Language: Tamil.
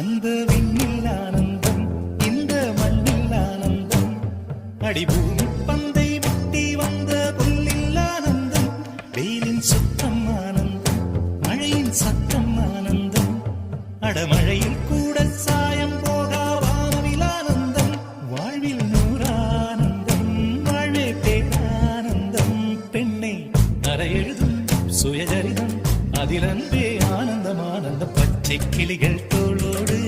அந்த விண்ணில் ஆனந்தம் இந்த மண்ணில் ஆனந்தம் அடிபூமி பந்தை விட்டி வந்த புல்லில் ஆனந்தம் வெயிலின் சுத்தம் ஆனந்தம் மழையின் சத்தம் ஆனந்தம் அடமழையில் கூட சாயம் போகா வானவில் ஆனந்தம் வாழ்வில் நூறானந்தம் வாழ்வே பேரானந்தம் பெண்ணை அறையெழுதும் சுயஜரிதம் அதில் அன்பே ஆனந்தம் ஆனந்தம் பச்சை கிளிகள் தோளோடு